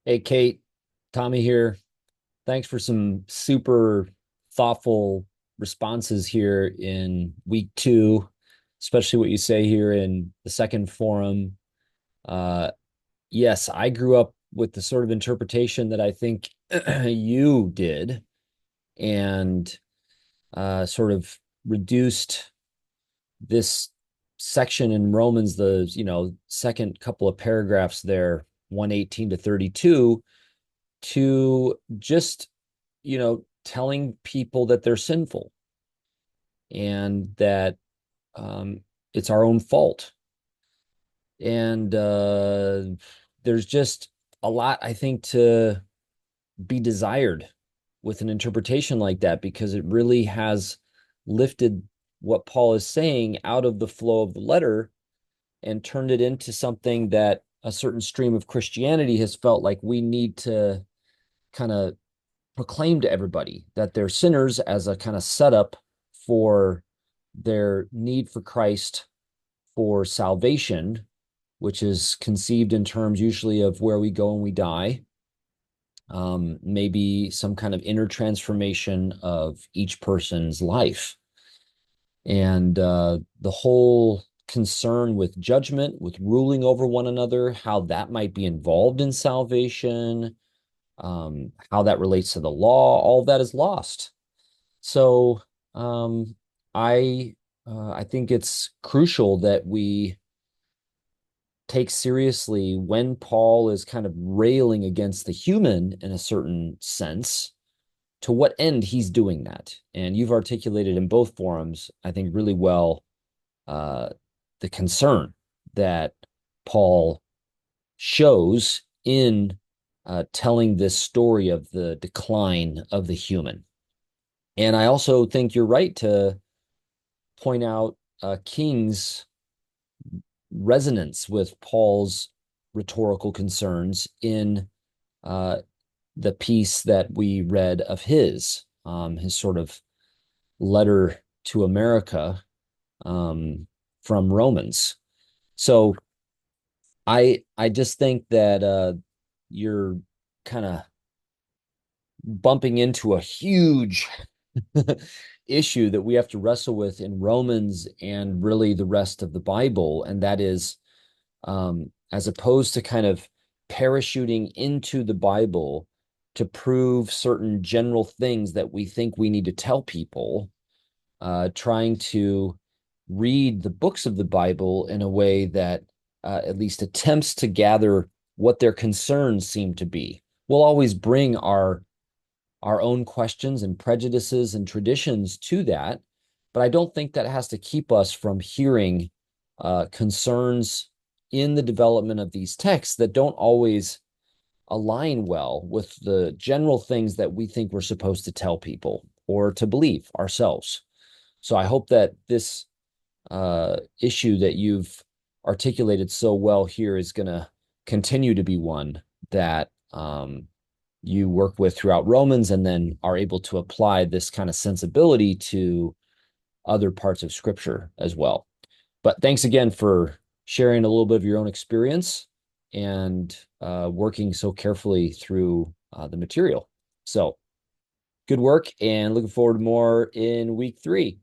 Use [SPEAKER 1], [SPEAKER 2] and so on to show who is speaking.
[SPEAKER 1] Hey, Kate, Tommy here. Thanks for some super thoughtful responses here in week two, especially what you say here in the second forum. Uh, yes, I grew up with the sort of interpretation that I think you did and sort of reduced this section in Romans, the, second couple of paragraphs there, 118 to 32, to just telling people that they're sinful and that um, it's our own fault. And there's just a lot, I think, to be desired with an interpretation like that because it really has lifted what Paul is saying out of the flow of the letter and turned it into something that a certain stream of Christianity has felt like we need to kind of proclaim to everybody that they're sinners as a kind of setup for their need for Christ for salvation, which is conceived in terms usually of where we go when we die, maybe some kind of inner transformation of each person's life. And the whole concern with judgment, with ruling over one another, how that might be involved in salvation, how that relates to the law, all of that is lost. So um, I think it's crucial that we take seriously when Paul is kind of railing against the human in a certain sense, to what end he's doing that. And you've articulated in both forums, I think, really well uh, the concern that Paul shows in telling this story of the decline of the human. And I also think you're right to point out King's resonance with Paul's rhetorical concerns in uh, the piece that we read of his sort of letter to America from Romans. So I just think that you're kind of bumping into a huge issue that we have to wrestle with in Romans and really the rest of the Bible, and that is as opposed to kind of parachuting into the Bible to prove certain general things that we think we need to tell people, trying to read the books of the Bible in a way that at least attempts to gather what their concerns seem to be. We'll always bring our own questions and prejudices and traditions to that. But I don't think that has to keep us from hearing concerns in the development of these texts that don't always align well with the general things that we think we're supposed to tell people or to believe ourselves. So I hope that this issue that you've articulated so well here is going to continue to be one that you work with throughout Romans and then are able to apply this kind of sensibility to other parts of scripture as well. But thanks again for sharing a little bit of your own experience and working so carefully through the material. So good work and looking forward to more in week three.